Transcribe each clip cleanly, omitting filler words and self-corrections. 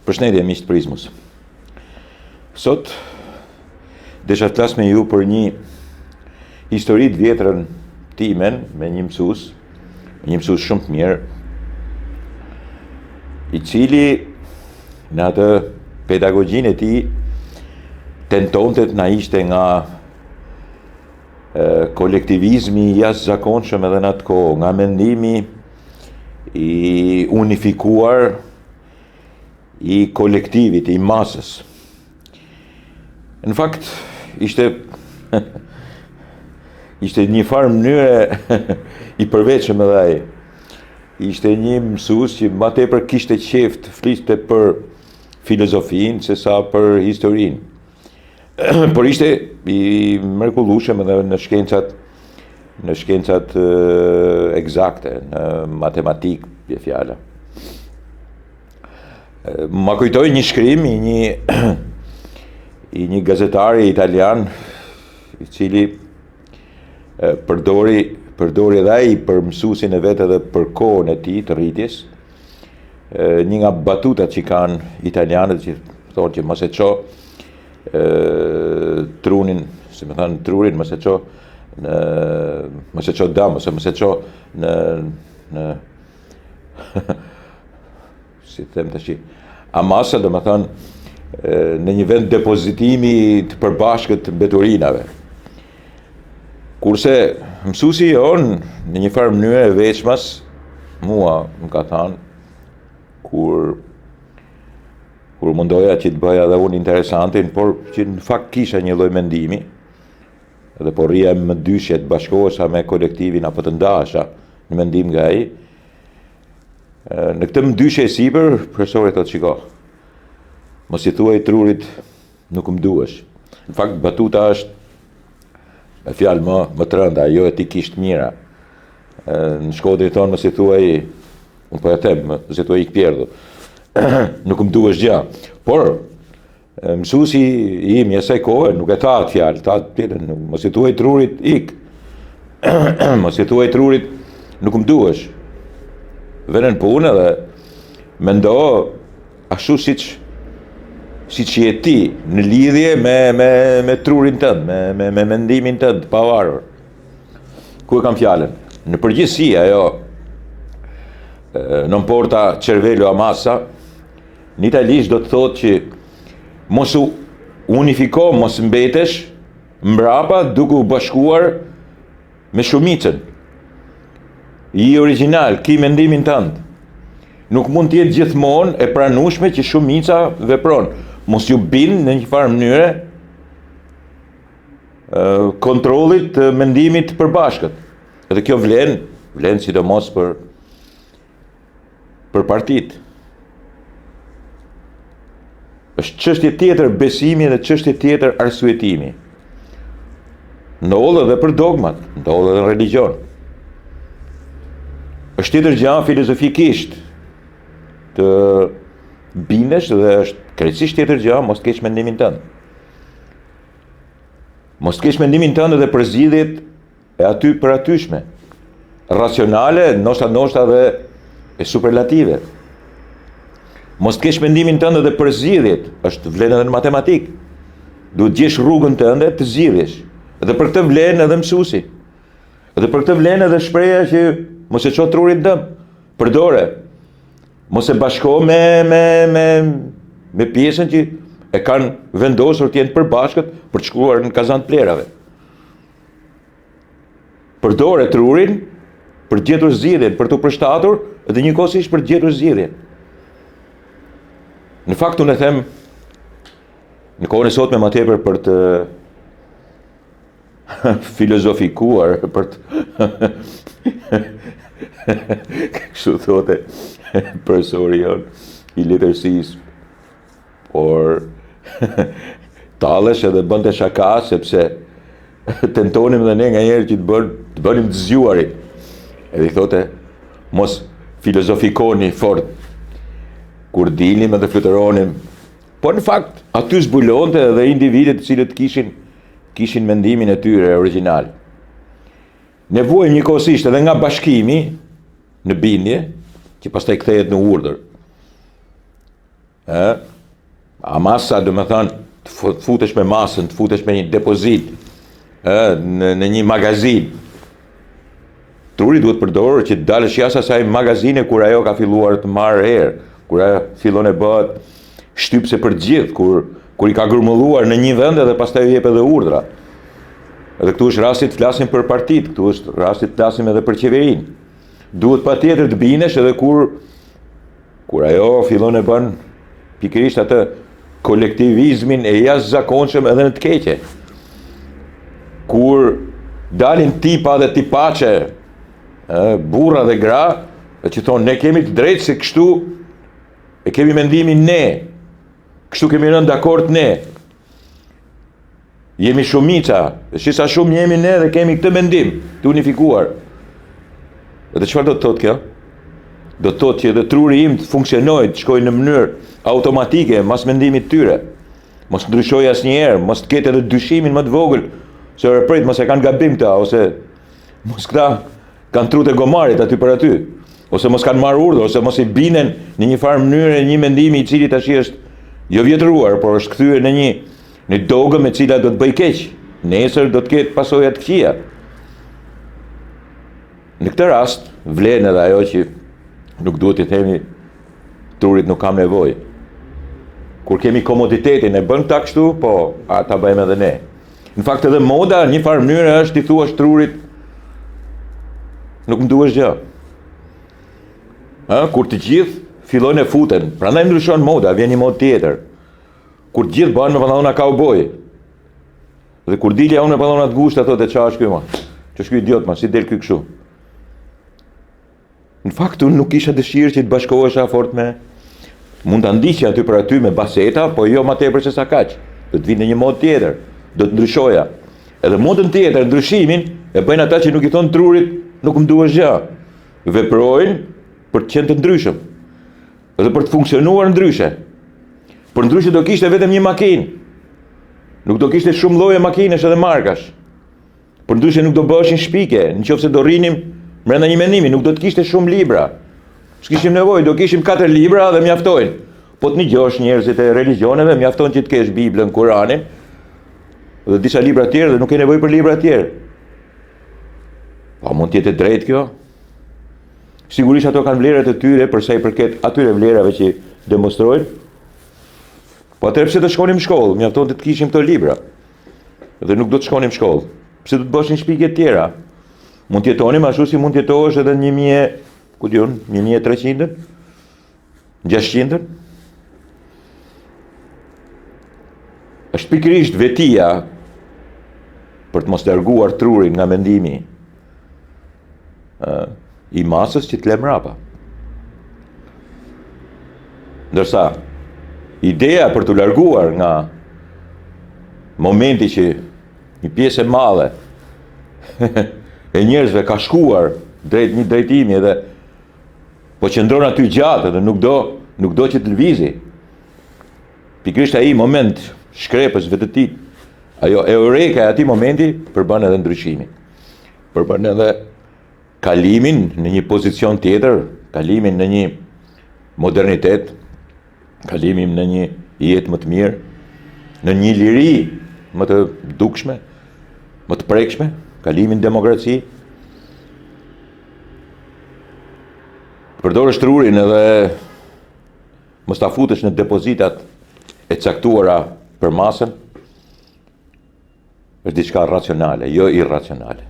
Përshëndetje miq të Prizmës. Sot desha të flas me ju për një histori të vjetrën timen me një mësues shumë të mirë, i cili në atë pedagogjinë e tij tentonte të na ishte nga kolektivizmi i jashtëzakonshëm edhe në atë kohë, nga mendimi i unifikuar i kolektivit, i masës. Në fakt, ishte një farë mënyre i përveçëm edhe ai. Ishte një mësues që më tepër kishte qejf të fliste për filozofinë se sa për historinë. Por ishte i mrekullueshëm edhe në shkencat eksakte, në matematikë, bie fjala. Ma kujtoj një shkrim i një gazetari italian, i cili përdori edhe ai për mësuesin e vet edhe për kohën e tij të rritjes, një nga batutat që kanë italianët që thonë që mos e ço trurin, si më thënë trurin, mos e ço dëm, ose mos e ço në si them tash, amasa, do më thënë në një vend depozitimi të përbashkët të mbeturinave. Kurse mësuesi jon në një farë mënyrë e veçmas, mua më ka thënë, kur mundoja që të bëja edhe unë interesantin, por që në fakt kisha një lloj mendimi, edhe po rria më dyshje të bashkohesha me kolektivin apo të ndahesha në mendim nga ai. Në këtë mdyshje e sipër, profesori thotë shiko, mos i thuaj trurit nuk më duhesh. Në fakt batuta është me fjalë më të rënda, jo etikisht mira. Në Shkodër thonë mos i thuaj, unë po e them, mos i thuaj ik pjerdhu. Nuk më duhesh gjë. Por mësuesi im i asaj kohe nuk e tha atë fjalë, tha tjetër, mos i thuaj trurit ik. Mos i thuaj trurit nuk më duhesh. Vënën punë dhe mendo ashtu siç je ti në lidhje me trurin tënd, me mendimin tënd pavarur. Ku e kam fjalën? Në përgjithësi ajo non porta cervello a massa, në italisht do të thotë që mos u unifiko, mos mbetesh mbrapa duke u bashkuar me shumicën. I original, ki mendimin tënd. Nuk mund të jetë gjithmonë e pranueshme që shumica vepron. Mos ju bin në një farë mënyre kontrollit të mendimit të përbashkët. Edhe kjo vlen sidomos për partitë. Është çështje tjetër besimi dhe çështje tjetër arsyetimi. Ndodh edhe për dogmat, ndodh edhe në religjion. Është tjetër gjë filozofikisht të bindesh dhe është krejtësisht tjetër gjë mos të kesh mendimin tënd. Mos të kesh mendimin tënd edhe për zgjidhjet e aty për atyshme. Racionale, ndoshta dhe e superlative. Mos të kesh mendimin tënd edhe për zgjidhjet, është vlen edhe në matematikë. Duhet gjesh rrugën tënde të zgjidhesh. Edhe për këtë vlen edhe mësuesi. Edhe për këtë vlen edhe shpreha që mos e ço trurin dëm, përdore. Mos e bashko me pjesën që e kanë vendosur të jenë përbashkët për të shkruar në kazan të plerave. Përdore trurin për të gjetur zgjidhjen, për të përshtatur dhe njëkohësisht për të gjetur zgjidhjen. Në fakt unë e them në kohën e sotme më tepër për të filozofikuar, për të kështu thote profesori jon i letërsisë, por tallesh edhe bënte shaka sepse tentonim dhe ne nganjëherë që të bënim të zgjuarit. Edhe i thote mos filozofikoni fort kur dilnim edhe fluturonim. Po në fakt aty zbulonte edhe individet të cilët kishin mendimin e tyre original. Ne vuajmë njëkohësisht edhe nga bashkimi në bindje, që pastaj kthehet në urdhër. A masa, do me thënë, të futesh me masën, të futesh me një depozit, në një magazin. Truri duhet përdorur që të dalësh jashtë asaj magazine kur ajo ka filluar të marrë erë, kur ajo fillon e bëhet shtypse për gjithë, kur i ka grumulluar në një vend dhe pastaj i jep edhe urdhra. Edhe këtu është rasti të flasim për partitë, këtu është rasti të flasim edhe për qeverinë. Duhet patjetër të binesh edhe kur ajo fillon e bën pikërisht atë kolektivizmin e jashtëzakonshëm edhe në të keqe. Kur dalin tipa dhe tipaçe, burra dhe gra, që thonë ne kemi të drejtë se kështu e kemi mendimin ne, kështu kemi rënë dakord ne. Jemi shumica, dhe shisa shumë jemi ne dhe kemi këtë mendim të unifikuar. Dhe çfarë do të thotë kjo? Do të thotë që edhe truri im të funksionojë, të shkojë në mënyrë automatike, mas mendimit tyre. Mos ndryshoj asnjëherë, mos të ketë edhe dyshimin më të vogël, se prit mos e kanë gabim këta, ose mos këta kanë trut e gomarit aty për aty, ose mos kanë marrë urdhër, ose mos i binen në një farë mënyrë një mendimi i cili tash është jo vjetruar, por është kthyer në një dogëm e cila do të bëj keq. Nesër do të ketë pasoja të këqija. Në këtë rast, vlen edhe ajo që nuk duhet të themi trurit nuk kam nevojë. Kur kemi komoditetin e bën ta kështu, po ta bëjmë edhe ne. Në fakt edhe moda në një farë mënyrë është i thuash trurit nuk më duhesh gjë. Kur të gjithë fillojnë e futen, prandaj ndryshon moda, vjen një modë tjetër. Kur të gjithë bëhen me pantallona kauboj. Dhe kur dilja unë me pantallona të ngushta thotë çfarë është ky ma? Ç'është ky idiot ma, si del ky kështu? Në fakt unë nuk kisha dëshirë që të bashkohesha fort me, mund ta ndiqja aty për aty me baseta, po jo më tepër se sa kaq. Do të vinë në një modë tjetër, do të ndryshoja. Edhe modën tjetër, ndryshimin e bëjnë ata që nuk i thon trurit, nuk më duhesh gjë. Veprojnë për të qenë të ndryshëm. Edhe për të funksionuar ndryshe. Por ndryshe do kishte vetëm një makinë. Nuk do kishte shumë lloje makinesh edhe markash. Por ndryshe nuk do bëheshin shpike, nëse do rrinim brenda një mendimi, nuk do të kishte shumë libra. S'kishim nevojë, do kishim 4 libra dhe mjaftojnë. Po të ngjosh njerëzit e religioneve, mjafton që të kesh Biblën, Kur'anin dhe disa libra të tjerë dhe nuk ke nevojë për libra të tjerë. Po mund të jetë drejt kjo? Sigurisht ato kanë vlerat e tyre për sa i përket atyre vlerave që demonstrojnë. Po atëherë pse të shkonim në shkollë? Mjafton të kishim këto libra. Dhe nuk do të shkonim në shkollë. Pse do të bëshin shpike të tjera? Mund të jetonim ashtu si mund të jetohesh edhe në 1300, 600. Është pikërisht vetia për të mos larguar trurin nga mendimi i masës që të lë mrapa. Ndërsa ideja për të larguar nga momenti që një pjesë e madhe e njerëzve ka shkuar drejt një drejtimi edhe po qëndron aty gjatë dhe nuk do që të lëvizi. Pikërisht ai moment shkrepës vetëtit, ajo eureka e atij momenti përbën edhe ndryshimin. Përbën edhe kalimin në një pozicion tjetër, kalimin në një modernitet, kalimin në një jetë më të mirë, në një liri më të dukshme, më të prekshme, kalimin demokraci. Përdorësh trurin edhe mos ta futesh në depozitat e caktuara për masën, është diçka racionale, jo irracionale.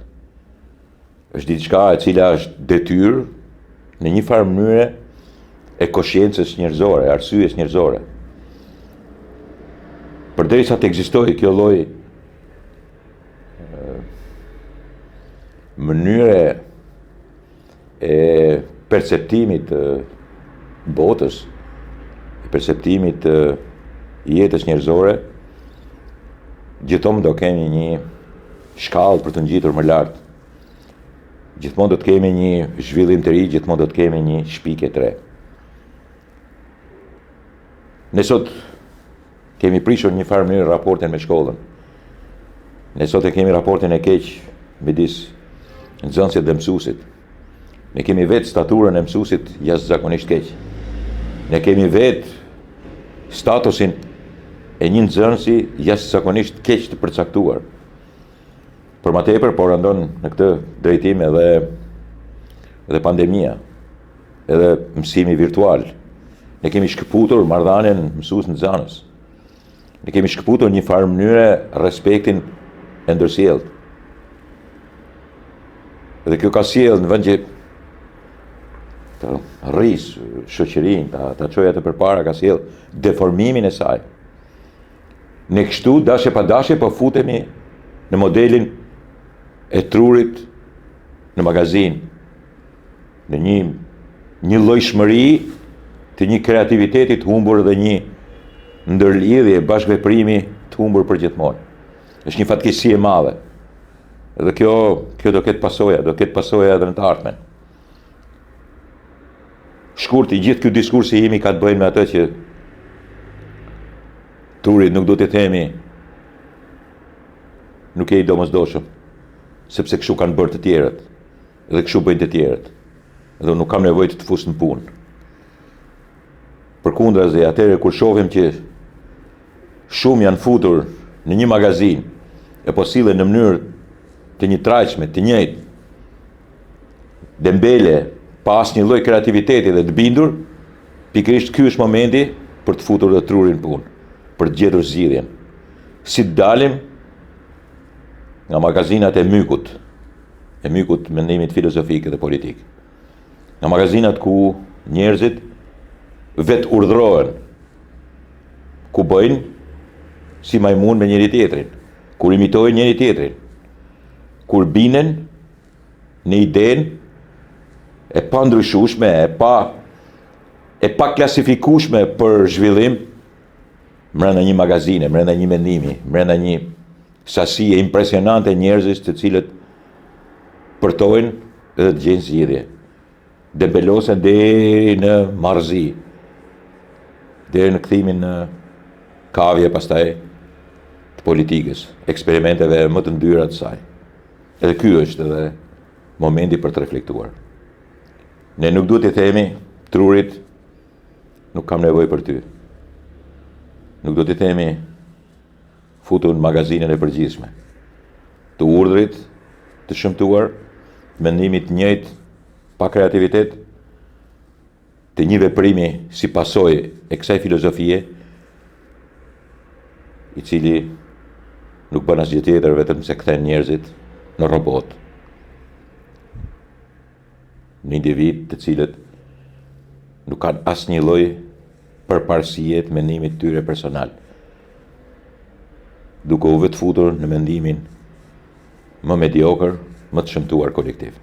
Është diçka e cila është detyrë në një farë mënyre e koshiencës njerëzore, arsyes njerëzore. Përderisa të ekzistojë kjo lloj mënyre e perceptimit të botës, e perceptimit të jetës njerëzore, gjithmonë do kemi një shkallë për të ngjitur më lart. Gjithmonë do të kemi një zhvillim të ri, gjithmonë do të kemi një shpikje të re. Ne sot kemi prishur një farë mënyrë raportin me shkollën. Ne sot e kemi raportin e keq midis nxënësit dhe mësuesit. Ne kemi vetë staturën e mësuesit jashtëzakonisht keq. Ne kemi vetë statusin e një nxënësi jashtëzakonisht keq të përcaktuar. Për më tepër, por andon në këtë drejtim edhe pandemia, edhe mësimi virtual. Ne kemi shkëputur marrëdhënien mësues-nxënës. Ne kemi shkëputur një farë mënyre respektin e ndërsjellët. Dhe kjo ka sjellë në vend që të rris shoqërinë, ta çojë atë përpara, ka sjellë deformimin e saj. Ne kështu dashje pa dashje po futemi në modelin e trurit në magazin, në një llojshmëri të një kreativiteti të humbur dhe një ndërlidhje, bashkëveprimi të humbur përgjithmonë. Është një fatkeqësi e madhe. Dhe kjo do ketë pasoja edhe në të ardhmen. Shkurt, i gjithë ky diskursi imi ka të bëjë me atë që trurit nuk do të themi nuk e i domosdoshëm, sepse kështu kanë bërë të tjerët, dhe kështu bëjnë të tjerët, dhe nuk kam nevojë të fus në punë. Përkundrazi, atëherë kur shohim që shumë janë futur në një magazin e po sillen në mënyrë të një trajqme, të njëjtë, dembele, pa asnjë lloj kreativiteti dhe të bindur, pikërisht ky është momenti për të futur dhe trurin punë, për të gjetur zgjidhjen. Si të dalim nga magazinat e mykut mendimit filozofik dhe politik. Nga magazinat ku njerëzit vetë urdhrohen, ku bëjnë si majmun me njëri tjetrin, kur imitojnë njëri tjetrin, kur binen në idenë e pa ndryshueshme, e pa klasifikueshme për zhvillim brenda një magazine, brenda një mendimi, brenda një sasi e impresionante njerëzish të cilët përtojnë dhe të gjejnë zgjidhje. Dembelosen deri në marrëzi, deri në kthimin në kavje pastaj të politikës, eksperimenteve më të ndyra të saj. Edhe ky është edhe momenti për të reflektuar. Ne nuk duhet të themi trurit nuk kam nevojë për ty. Nuk do të themi futu në magazinën e përgjithshme, të urdhrit, të shëmtuar, mendimit njëjtë, pa kreativitet, të një veprimi si pasojë e kësaj filozofie, i cili nuk bën asgjë tjetër vetëm se kthen njerëzit në robot, në individ të cilët nuk kanë asnjë lloj përparësie të mendimit tyre personal, duke u vetë futur në mendimin më mediokër, më të shëmtuar kolektiv.